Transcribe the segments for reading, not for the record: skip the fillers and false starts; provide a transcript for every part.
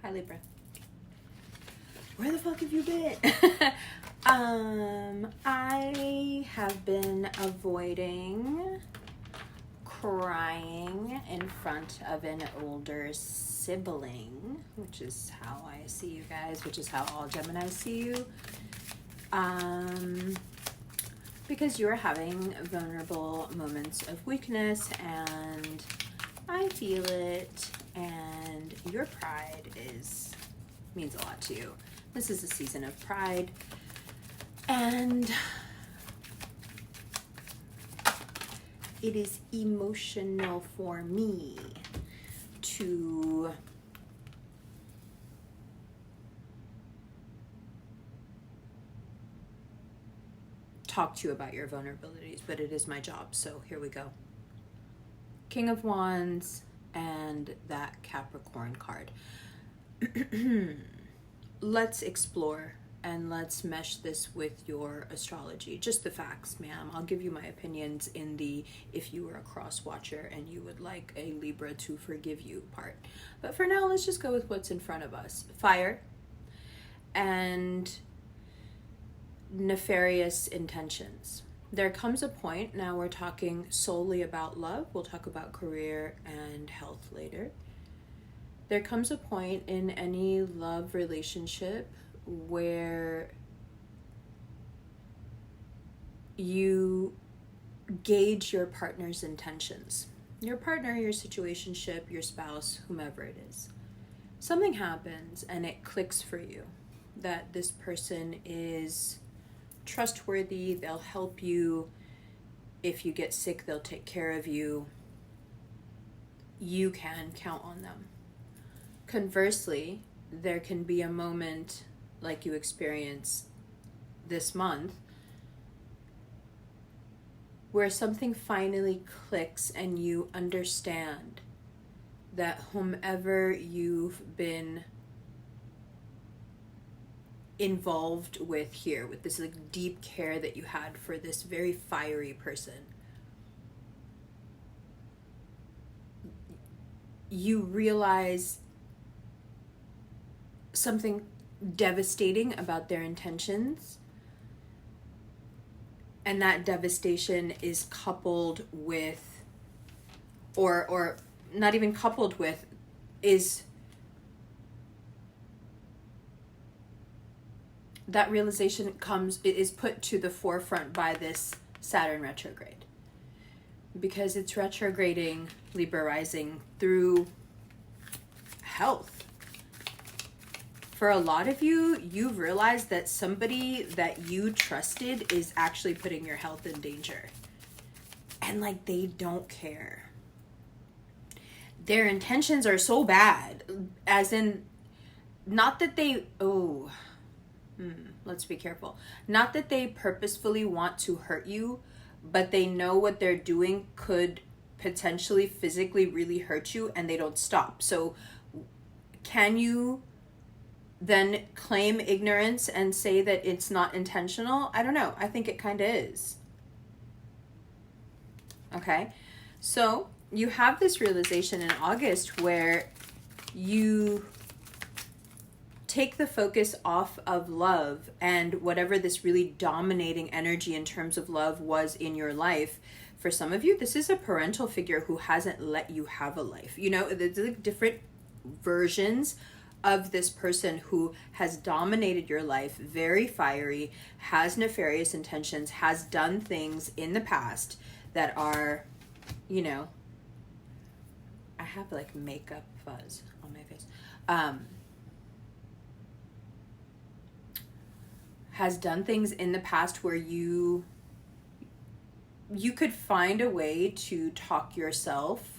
Hi, Libra. Where the fuck have you been? I have been avoiding crying in front of an older sibling, which is how I see you guys, which is how all Geminis see you. Because you're having vulnerable moments of weakness, and I feel it, and your pride means a lot to you. This is a season of pride, and it is emotional for me to talk to you about your vulnerabilities, but it is my job, so here we go. King of Wands and that Capricorn card. Let's explore and let's mesh this with your astrology. Just the facts, ma'am. I'll give you my opinions in the if you were a cross watcher and you would like a Libra to forgive you part. But for now, let's just go with what's in front of us. Fire and nefarious intentions. There comes a point, now we're talking solely about love. We'll talk about career and health later. There comes a point in any love relationship where you gauge your partner's intentions. Your partner, your situationship, your spouse, whomever it is. Something happens and it clicks for you that this person is trustworthy, they'll help you. If you get sick, they'll take care of you. You can count on them. Conversely, there can be a moment like you experience this month where something finally clicks and you understand that whomever you've been involved with here, with this like deep care that you had for this very fiery person, you realize something devastating about their intentions, and that devastation is coupled with, or not even coupled with, is that realization is put to the forefront by this Saturn retrograde, because it's retrograding Libra rising through health. For a lot of you, you've realized that somebody that you trusted is actually putting your health in danger. And like, they don't care. Their intentions are so bad, as in, not that they, let's be careful. Not that they purposefully want to hurt you, but they know what they're doing could potentially physically really hurt you, and they don't stop. So can you then claim ignorance and say that it's not intentional? I don't know. I think it kind of is. Okay? So you have this realization in August where you take the focus off of love and whatever this really dominating energy in terms of love was in your life. For some of you, this is a parental figure who hasn't let you have a life. You know, there's like different versions of this person who has dominated your life, very fiery, has nefarious intentions, has done things in the past that are, you know, I have like makeup fuzz on my face. Has done things in the past where you could find a way to talk yourself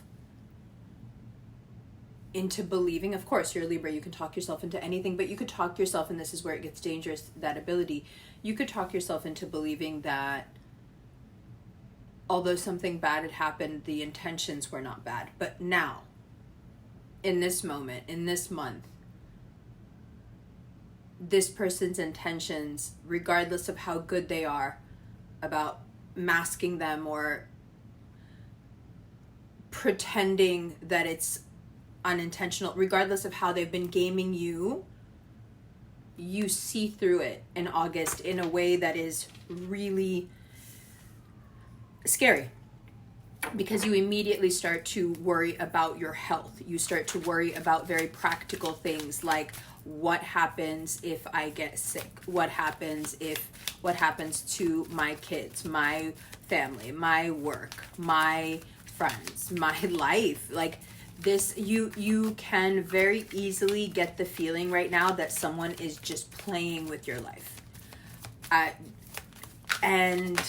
into believing, of course, you're a Libra, you can talk yourself into anything, but you could talk yourself, and this is where it gets dangerous, that ability, you could talk yourself into believing that although something bad had happened, the intentions were not bad. But now, in this moment, in this month, this person's intentions, regardless of how good they are about masking them or pretending that it's unintentional, regardless of how they've been gaming you, you see through it in August in a way that is really scary. Because you immediately start to worry about your health. You start to worry about very practical things like, what happens if I get sick? What happens to my kids, my family, my work, my friends, my life? Like this, you can very easily get the feeling right now that someone is just playing with your life. And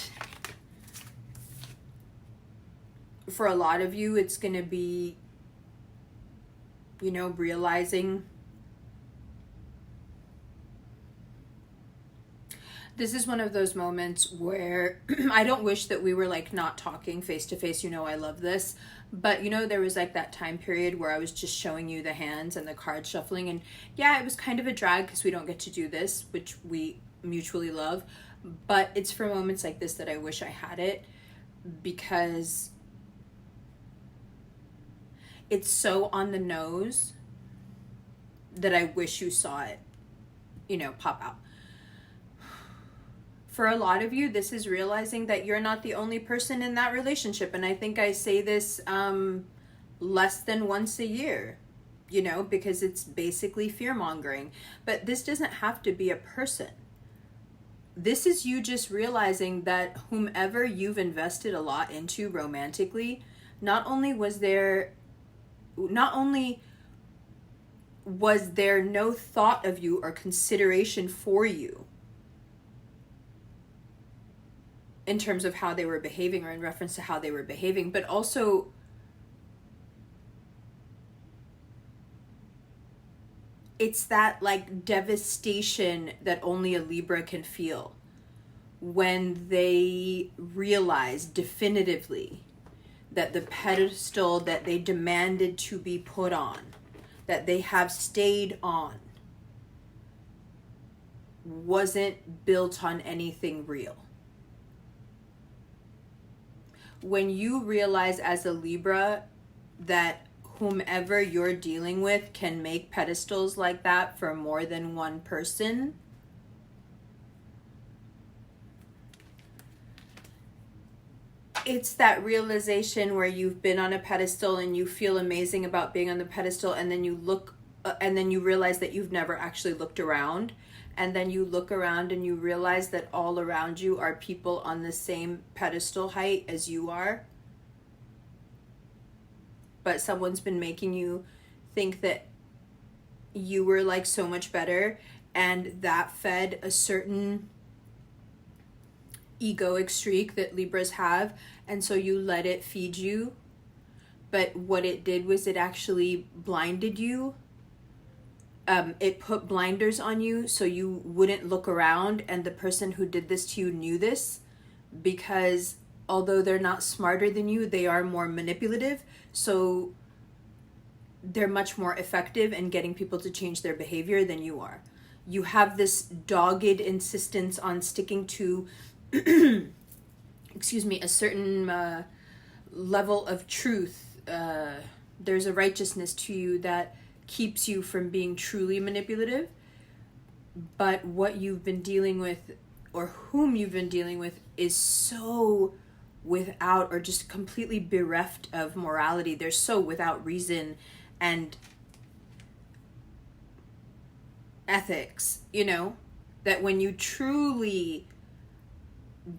for a lot of you, it's going to be, realizing this is one of those moments where I don't wish that we were like not talking face to face. I love this. But there was like that time period where I was just showing you the hands and the card shuffling. And yeah, it was kind of a drag because we don't get to do this, which we mutually love. But it's for moments like this that I wish I had it, because it's so on the nose that I wish you saw it, pop out. For a lot of you, this is realizing that you're not the only person in that relationship. And I think I say this less than once a year, because it's basically fear-mongering. But this doesn't have to be a person. This is you just realizing that whomever you've invested a lot into romantically, not only was there no thought of you or consideration for you in terms of how they were behaving or in reference to how they were behaving, but also it's that like devastation that only a Libra can feel when they realize definitively that the pedestal that they demanded to be put on, that they have stayed on, wasn't built on anything real. When you realize as a Libra that whomever you're dealing with can make pedestals like that for more than one person, it's that realization where you've been on a pedestal and you feel amazing about being on the pedestal, and then you look and then you realize that you've never actually looked around, and then you look around and you realize that all around you are people on the same pedestal height as you are, but someone's been making you think that you were like so much better, and that fed a certain egoic streak that Libras have, and so you let it feed you. But what it did was it actually blinded you. It put blinders on you so you wouldn't look around, and the person who did this to you knew this, because although they're not smarter than you, they are more manipulative, so they're much more effective in getting people to change their behavior than you are. You have this dogged insistence on sticking to a certain level of truth. There's a righteousness to you that keeps you from being truly manipulative. But what you've been dealing with, or whom you've been dealing with, is so without, or just completely bereft of morality. They're so without reason and ethics, that when you truly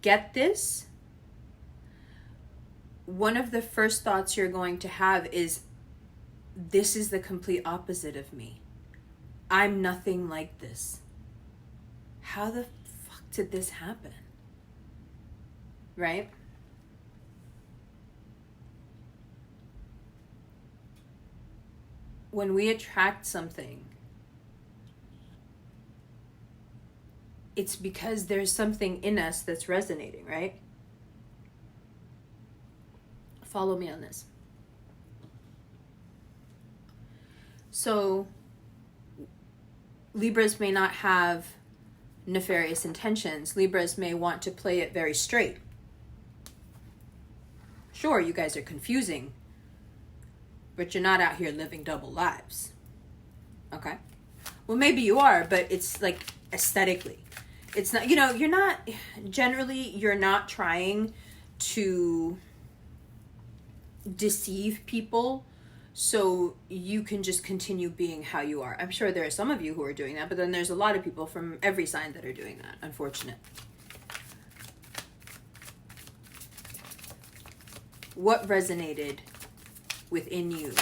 get this, one of the first thoughts you're going to have is, this is the complete opposite of me. I'm nothing like this. How the fuck did this happen? Right? When we attract something, it's because there's something in us that's resonating, right? Follow me on this. So, Libras may not have nefarious intentions. Libras may want to play it very straight. Sure, you guys are confusing, but you're not out here living double lives. Okay? Well, maybe you are, but it's like aesthetically. It's not, you're not, generally, you're not trying to deceive people so you can just continue being how you are. I'm sure there are some of you who are doing that, but then there's a lot of people from every sign that are doing that. Unfortunate. What resonated within you?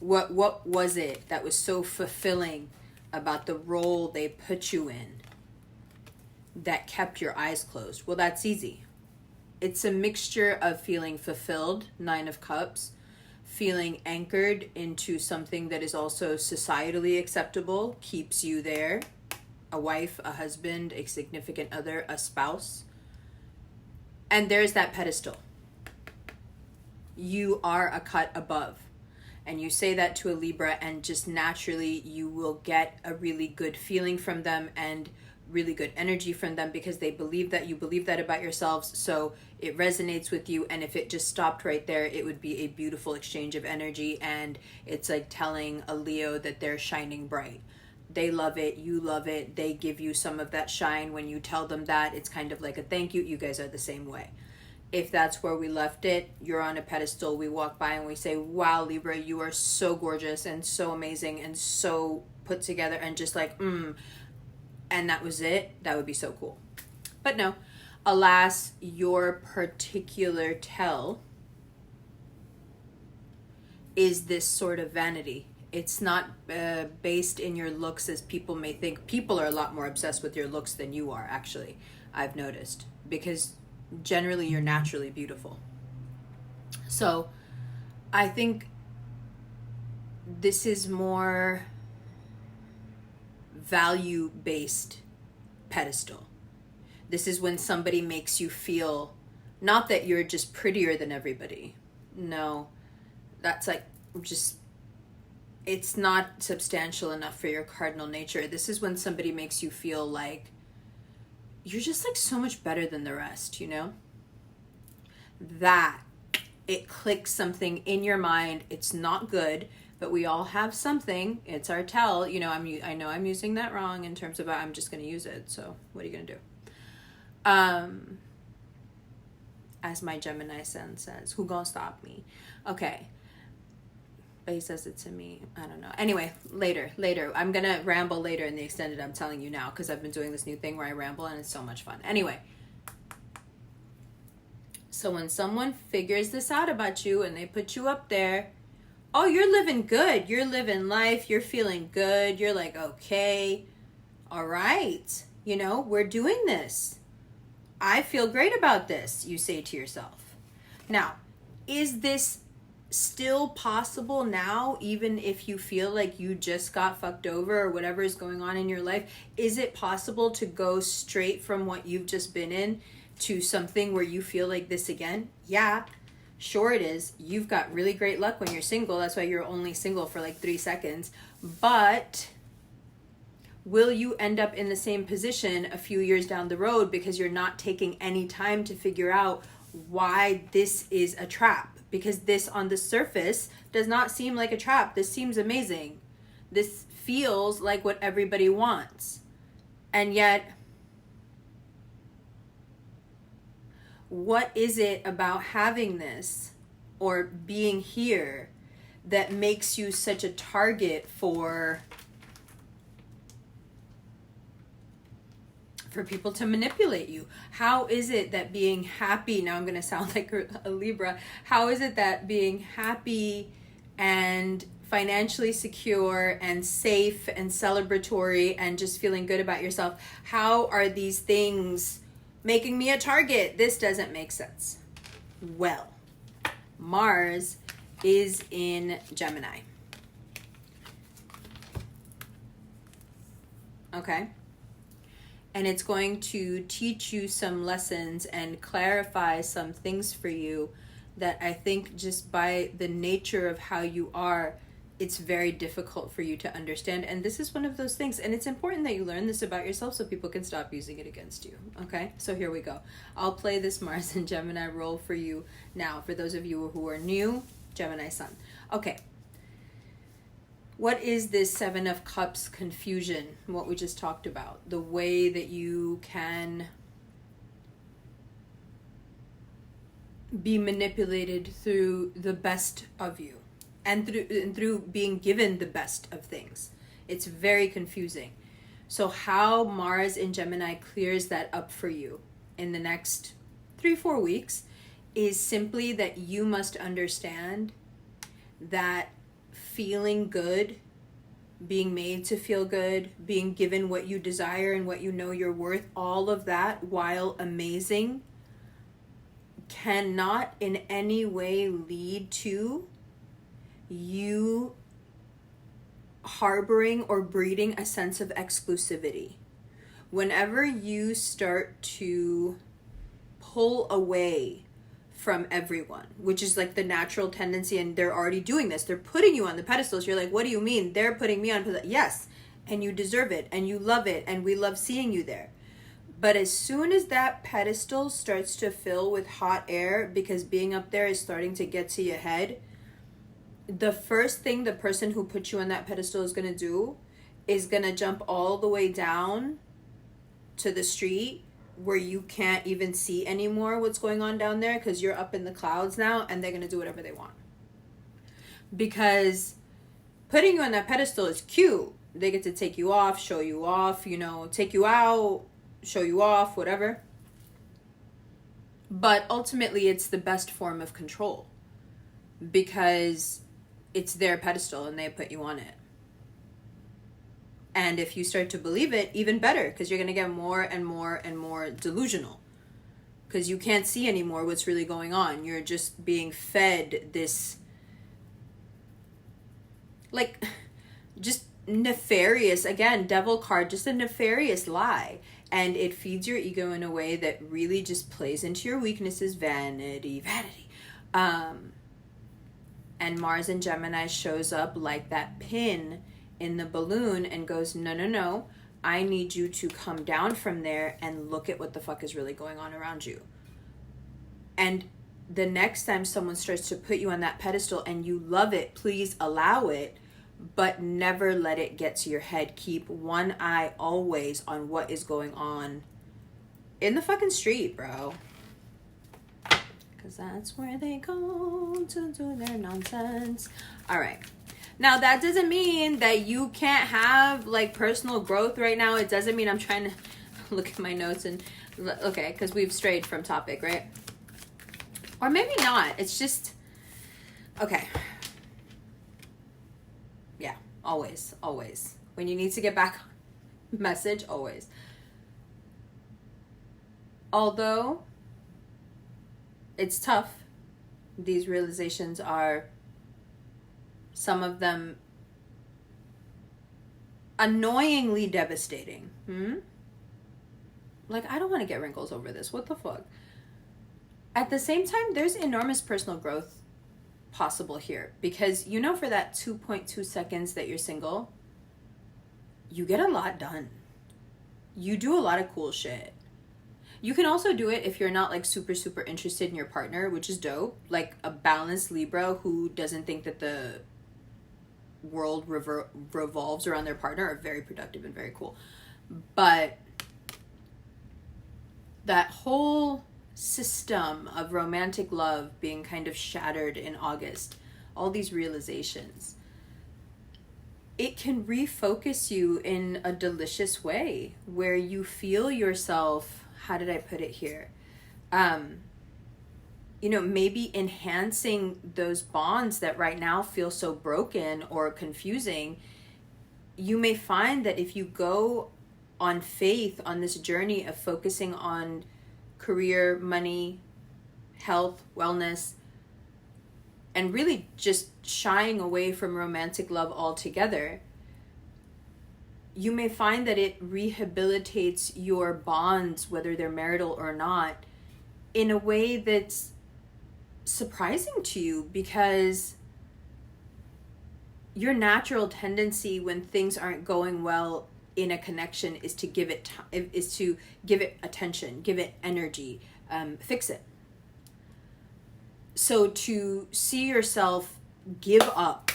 What was it that was so fulfilling about the role they put you in that kept your eyes closed? Well, that's easy. It's a mixture of feeling fulfilled, 9 of Cups, feeling anchored into something that is also societally acceptable, keeps you there, a wife, a husband, a significant other, a spouse. And there's that pedestal. You are a cut above. And you say that to a Libra, and just naturally you will get a really good feeling from them and really good energy from them, because they believe that you believe that about yourselves. So it resonates with you. And if it just stopped right there, it would be a beautiful exchange of energy. And it's like telling a Leo that they're shining bright. They love it. You love it. They give you some of that shine when you tell them that. It's kind of like a thank you. You guys are the same way. If that's where we left it, you're on a pedestal. We walk by and we say, wow, Libra, you are so gorgeous and so amazing and so put together, and just like, and that was it. That would be so cool. But no, alas, your particular tell is this sort of vanity. It's not based in your looks as people may think. People are a lot more obsessed with your looks than you are, actually, I've noticed, because generally you're naturally beautiful. So I think this is more value-based pedestal. This is when somebody makes you feel, not that you're just prettier than everybody. No, that's like just, it's not substantial enough for your cardinal nature. This is when somebody makes you feel like you're just like so much better than the rest, That it clicks something in your mind. It's not good, but we all have something. It's our tell. I know I'm using that wrong in terms of I'm just going to use it. So what are you going to do? As my Gemini son says, who gonna stop me? Okay. But he says it to me. I don't know. Anyway, later. I'm going to ramble later in the extended. I'm telling you now, because I've been doing this new thing where I ramble and it's so much fun. Anyway. So when someone figures this out about you and they put you up there, oh, you're living good. You're living life. You're feeling good. You're like, okay, all right. We're doing this. I feel great about this, you say to yourself. Now, is this still possible now, even if you feel like you just got fucked over or whatever is going on in your life? Is it possible to go straight from what you've just been in to something where you feel like this again? Yeah, sure it is. You've got really great luck when you're single. That's why you're only single for like 3 seconds. But will you end up in the same position a few years down the road because you're not taking any time to figure out why this is a trap? Because this on the surface does not seem like a trap. This seems amazing. This feels like what everybody wants. And yet, what is it about having this or being here that makes you such a target for people to manipulate you? How is it that being happy, now I'm going to sound like a Libra, how is it that being happy and financially secure and safe and celebratory and just feeling good about yourself, how are these things making me a target? This doesn't make sense. Well, Mars is in Gemini. Okay? And it's going to teach you some lessons and clarify some things for you that I think just by the nature of how you are, it's very difficult for you to understand. And this is one of those things. And it's important that you learn this about yourself so people can stop using it against you. Okay? So here we go. I'll play this Mars and Gemini role for you now. For those of you who are new, Gemini sun. Okay. What is this Seven of Cups confusion? What we just talked about. The way that you can be manipulated through the best of you. And through being given the best of things. It's very confusing. So how Mars in Gemini clears that up for you in the next 3-4 weeks is simply that you must understand that feeling good, being made to feel good, being given what you desire and what you know you're worth, all of that, while amazing, cannot in any way lead to you harboring or breeding a sense of exclusivity. Whenever you start to pull away from everyone, which is like the natural tendency, and they're already doing this, they're putting you on the pedestals. You're like, what do you mean? They're putting me on pedestal. Yes, and you deserve it, and you love it, and we love seeing you there. But as soon as that pedestal starts to fill with hot air, because being up there is starting to get to your head, the first thing the person who put you on that pedestal is going to do is going to jump all the way down to the street where you can't even see anymore what's going on down there because you're up in the clouds now, and they're going to do whatever they want. Because putting you on that pedestal is cute. They get to take you off, show you off, take you out, show you off, whatever. But ultimately, it's the best form of control because it's their pedestal and they put you on it. And if you start to believe it, even better, because you're going to get more and more and more delusional because you can't see anymore what's really going on. You're just being fed this, like, just nefarious, again, devil card, just a nefarious lie. And it feeds your ego in a way that really just plays into your weaknesses. Vanity. And Mars in Gemini shows up like that pin in the balloon and goes, no, I need you to come down from there and look at what the fuck is really going on around you. And the next time someone starts to put you on that pedestal and you love it, please allow it, but never let it get to your head. Keep one eye always on what is going on in the fucking street, bro. Because that's where they go to do their nonsense. All right. Now, that doesn't mean that you can't have, like, personal growth right now. It doesn't mean I'm trying to look at my notes and... Okay, because we've strayed from topic, right? Or maybe not. It's just... Okay. Yeah, always. When you need to get back on message, always. Although it's tough, these realizations are... some of them annoyingly devastating. Like, I don't want to get wrinkles over this. What the fuck? At the same time, there's enormous personal growth possible here. Because, for that 2.2 seconds that you're single, you get a lot done. You do a lot of cool shit. You can also do it if you're not, like, super, super interested in your partner, which is dope. Like, a balanced Libra who doesn't think that the world revolves around their partner are very productive and very cool. But that whole system of romantic love being kind of shattered in August, all these realizations, it can refocus you in a delicious way where you feel yourself, how did I put it here? Maybe enhancing those bonds that right now feel so broken or confusing. You may find that if you go on faith on this journey of focusing on career, money, health, wellness, and really just shying away from romantic love altogether, you may find that it rehabilitates your bonds, whether they're marital or not, in a way that's surprising to you, because your natural tendency when things aren't going well in a connection is to give it attention, give it energy, fix it. So to see yourself give up.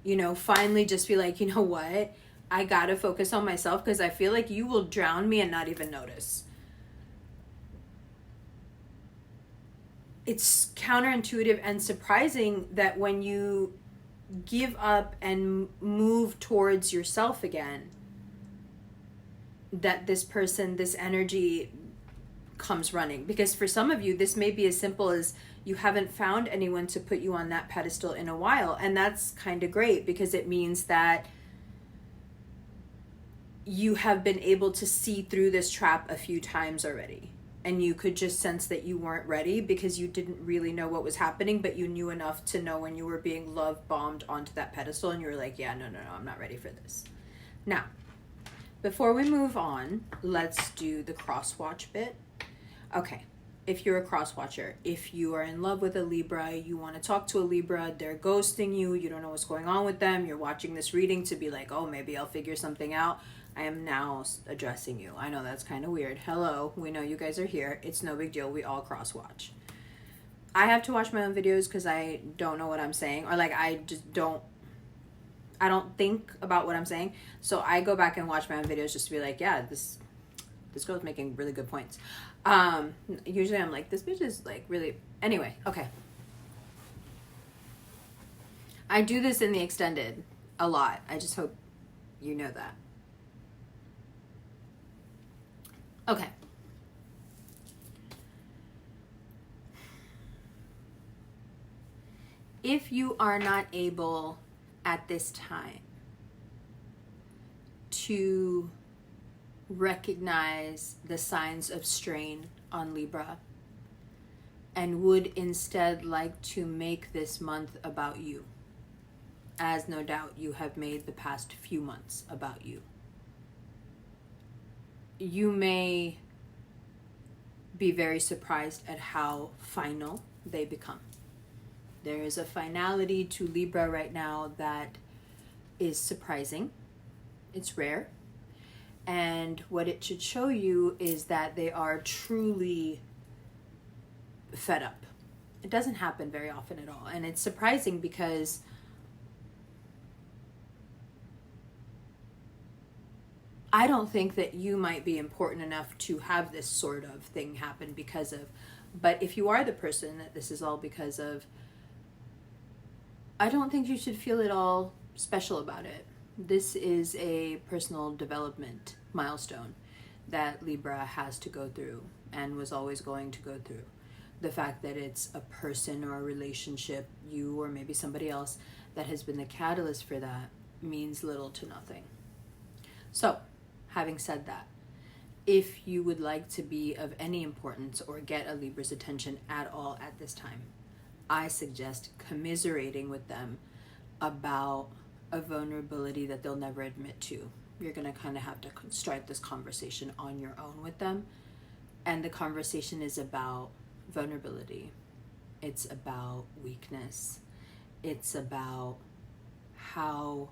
You know, finally just be like, you know what? I gotta focus on myself because I feel like you will drown me and not even notice. It's counterintuitive and surprising that when you give up and move towards yourself again, that this person, this energy comes running. Because for some of you, this may be as simple as you haven't found anyone to put you on that pedestal in a while. And that's kind of great because it means that you have been able to see through this trap a few times already. And you could just sense that you weren't ready because you didn't really know what was happening, but you knew enough to know when you were being love bombed onto that pedestal and you were like, yeah, no, I'm not ready for this. Now, before we move on, let's do the cross-watch bit. Okay, if you're a cross-watcher, if you are in love with a Libra, you want to talk to a Libra, they're ghosting you, you don't know what's going on with them, you're watching this reading to be like, oh, maybe I'll figure something out. I am now addressing you. I know that's kind of weird. Hello, we know you guys are here. It's no big deal. We all cross-watch. I have to watch my own videos because I don't know what I'm saying, or like I don't think about what I'm saying. So I go back and watch my own videos just to be like, yeah, this girl's making really good points. Usually I'm like, this bitch is like really, anyway, okay. I do this in the extended a lot. I just hope you know that. Okay. If you are not able at this time to recognize the signs of strain on Libra and would instead like to make this month about you, as no doubt you have made the past few months about you, you may be very surprised at how final they become. There is a finality to Libra right now that is surprising. It's rare. And what it should show you is that they are truly fed up. It doesn't happen very often at all. And it's surprising because I don't think that you might be important enough to have this sort of thing happen because of, but if you are the person that this is all because of, I don't think you should feel at all special about it. This is a personal development milestone that Libra has to go through and was always going to go through. The fact that it's a person or a relationship, you or maybe somebody else, that has been the catalyst for that means little to nothing. So, having said that, if you would like to be of any importance or get a Libra's attention at all at this time, I suggest commiserating with them about a vulnerability that they'll never admit to. You're going to kind of have to start this conversation on your own with them. And the conversation is about vulnerability. It's about weakness. It's about how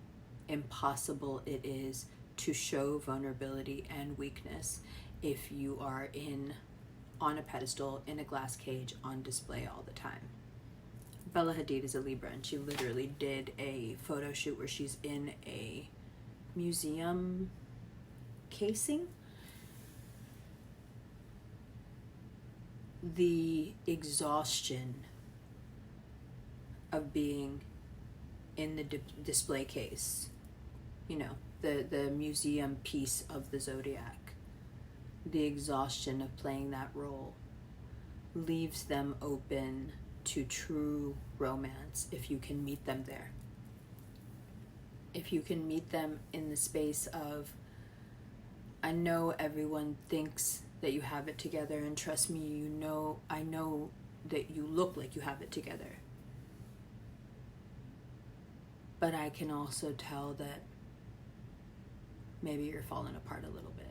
impossible it is to show vulnerability and weakness if you are on a pedestal, in a glass cage, on display all the time. Bella Hadid is a Libra, and she literally did a photo shoot where she's in a museum casing. The exhaustion of being in the display case, you know, the museum piece of the zodiac, the exhaustion of playing that role leaves them open to true romance if you can meet them there. If you can meet them in the space of, I know everyone thinks that you have it together, and trust me, I know that you look like you have it together. But I can also tell that maybe you're falling apart a little bit.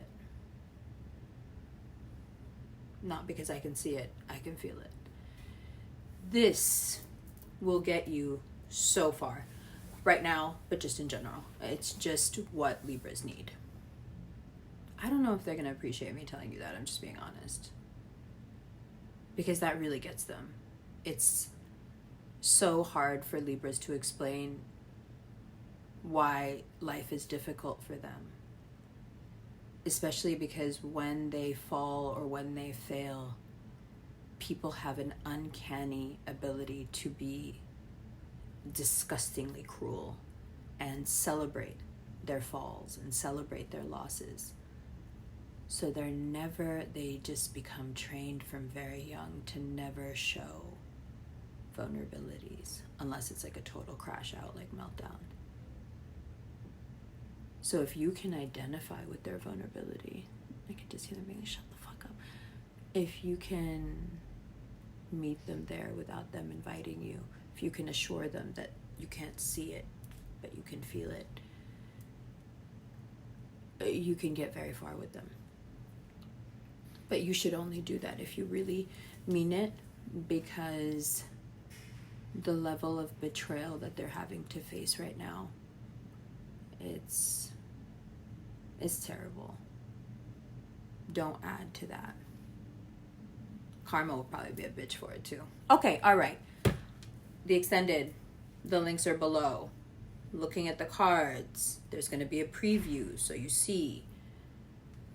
Not because I can see it, I can feel it. This will get you so far right now, but just in general. It's just what Libras need. I don't know if they're going to appreciate me telling you that. I'm just being honest. Because that really gets them. It's so hard for Libras to explain why life is difficult for them. Especially because when they fall or when they fail, people have an uncanny ability to be disgustingly cruel and celebrate their falls and celebrate their losses. So they just become trained from very young to never show vulnerabilities unless it's like a total crash out, like meltdown. So if you can identify with their vulnerability, I can just hear them being like, shut the fuck up. If you can meet them there without them inviting you, if you can assure them that you can't see it, but you can feel it, you can get very far with them. But you should only do that if you really mean it, because the level of betrayal that they're having to face right now, it's terrible. Don't add to that. Karma will probably be a bitch for it too. Okay, all right. The extended, the links are below. Looking at the cards, there's going to be a preview so you see.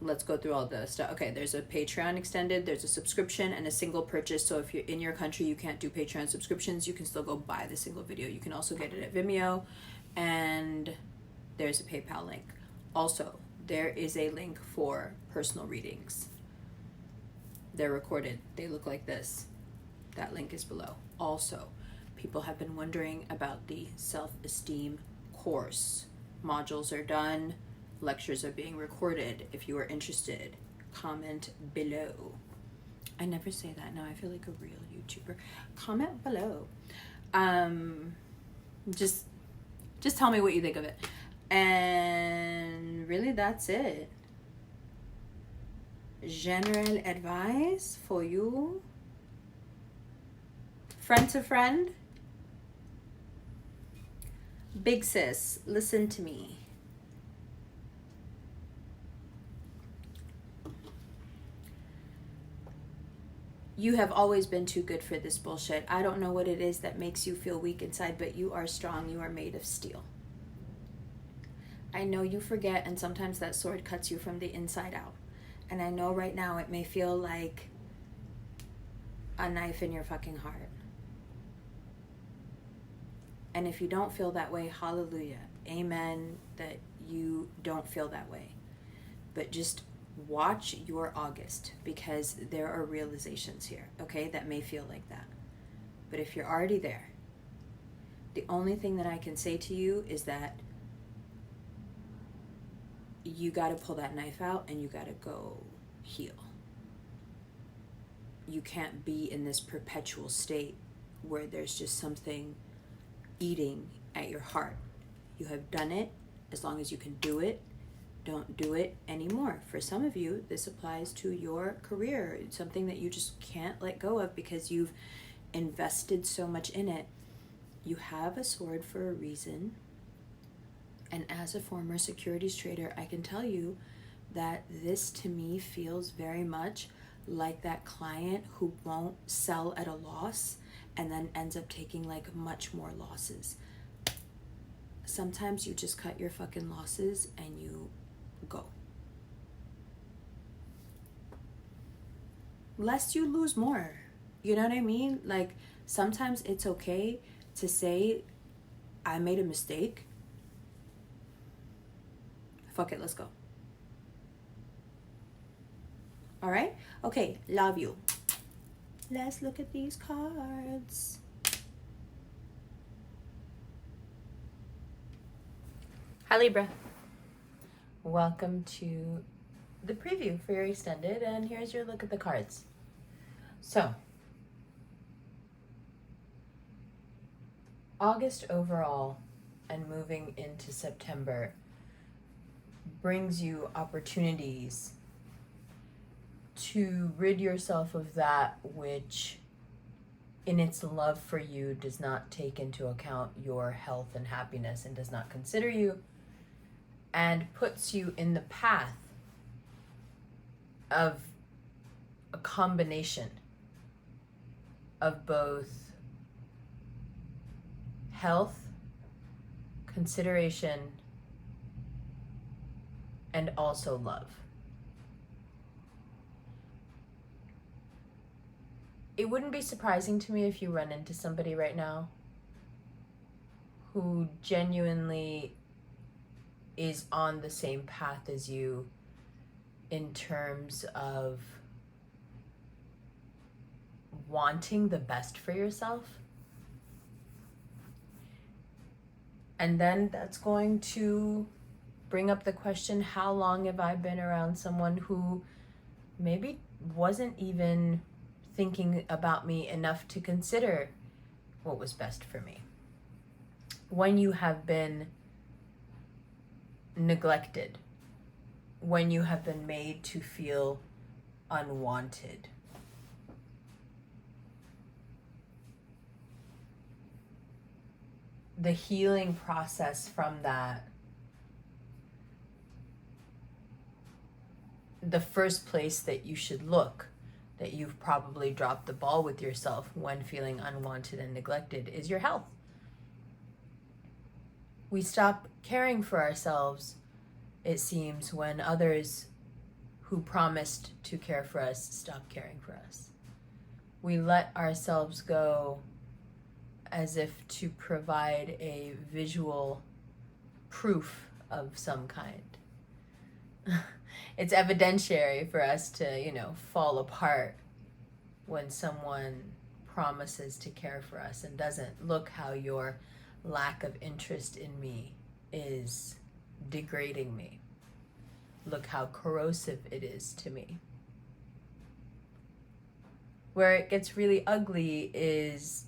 Let's go through all the stuff. Okay, there's a Patreon extended, there's a subscription, and a single purchase. So if you're in your country, you can't do Patreon subscriptions, you can still go buy the single video. You can also get it at Vimeo, and there's a PayPal link. Also, there is a link for personal readings. They're recorded. They look like this. That link is below. Also, people have been wondering about the self-esteem course. Modules are done. Lectures are being recorded. If you are interested, comment below. I never say that now. I feel like a real YouTuber. Comment below. Just tell me what you think of it. And really, that's it. General advice for you. Friend to friend. Big sis, listen to me. You have always been too good for this bullshit. I don't know what it is that makes you feel weak inside, but you are strong. You are made of steel. I know you forget, and sometimes that sword cuts you from the inside out. And I know right now it may feel like a knife in your fucking heart. And if you don't feel that way, hallelujah. Amen that you don't feel that way. But just watch your August, because there are realizations here, okay, that may feel like that. But if you're already there, the only thing that I can say to you is that you got to pull that knife out and you got to go heal. You can't be in this perpetual state where there's just something eating at your heart. You have done it. As long as you can do it, don't do it anymore. For some of you, this applies to your career. It's something that you just can't let go of because you've invested so much in it. You have a sword for a reason. And as a former securities trader, I can tell you that this to me feels very much like that client who won't sell at a loss and then ends up taking like much more losses. Sometimes you just cut your fucking losses and you go. Lest you lose more. You know what I mean? Like, sometimes it's okay to say, I made a mistake. Fuck it, let's go. All right? Okay, love you. Let's look at these cards. Hi, Libra. Welcome to the preview for your extended, and here's your look at the cards. So, August overall and moving into September brings you opportunities to rid yourself of that which in its love for you does not take into account your health and happiness and does not consider you, and puts you in the path of a combination of both health, consideration, and also love. It wouldn't be surprising to me if you run into somebody right now who genuinely is on the same path as you in terms of wanting the best for yourself. And then that's going to bring up the question, how long have I been around someone who maybe wasn't even thinking about me enough to consider what was best for me? When you have been neglected, when you have been made to feel unwanted, the healing process from that, the first place that you should look, that you've probably dropped the ball with yourself when feeling unwanted and neglected, is your health. We stop caring for ourselves, it seems, when others who promised to care for us stop caring for us. We let ourselves go as if to provide a visual proof of some kind. It's evidentiary for us to, fall apart when someone promises to care for us and doesn't. Look how your lack of interest in me is degrading me. Look how corrosive it is to me. Where it gets really ugly is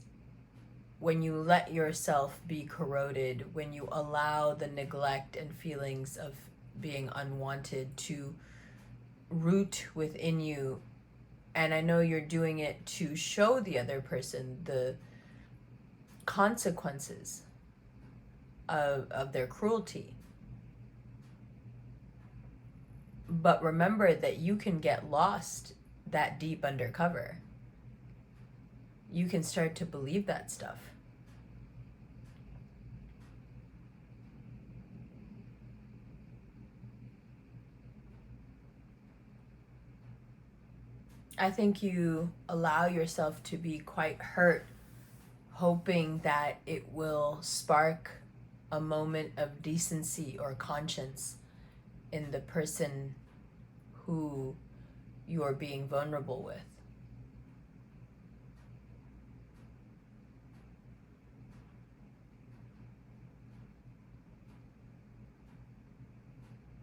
when you let yourself be corroded, when you allow the neglect and feelings of being unwanted to root within you. And I know you're doing it to show the other person the consequences of their cruelty. But remember that you can get lost that deep undercover. You can start to believe that stuff. I think you allow yourself to be quite hurt, hoping that it will spark a moment of decency or conscience in the person who you are being vulnerable with.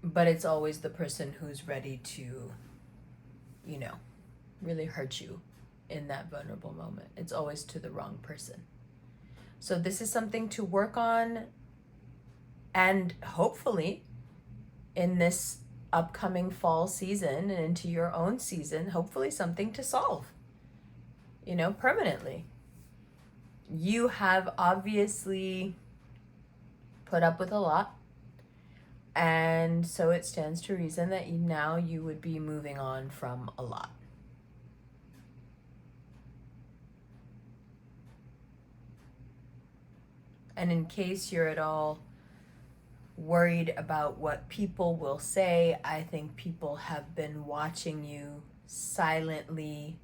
But it's always the person who's ready to, really hurt you in that vulnerable moment. It's always to the wrong person. So this is something to work on, and hopefully in this upcoming fall season and into your own season, hopefully something to solve, permanently. You have obviously put up with a lot, and so it stands to reason that now you would be moving on from a lot. And in case you're at all worried about what people will say, I think people have been watching you silently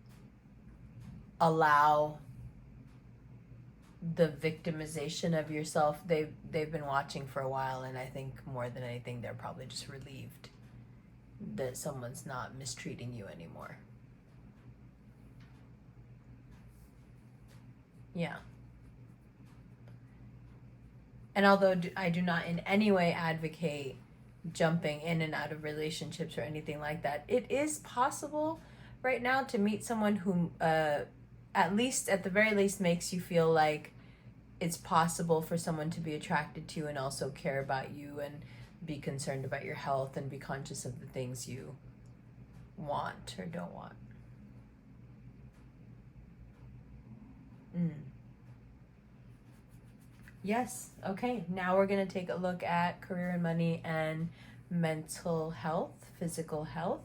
allow the victimization of yourself. They've been watching for a while, and I think more than anything, they're probably just relieved that someone's not mistreating you anymore. Yeah. And although I do not in any way advocate jumping in and out of relationships or anything like that, it is possible right now to meet someone who at the very least makes you feel like it's possible for someone to be attracted to you and also care about you and be concerned about your health and be conscious of the things you want or don't want. Yes. Okay. Now we're going to take a look at career and money and mental health, physical health,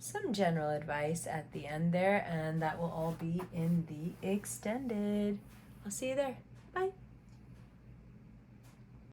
some general advice at the end there, and that will all be in the extended. I'll see you there. Bye.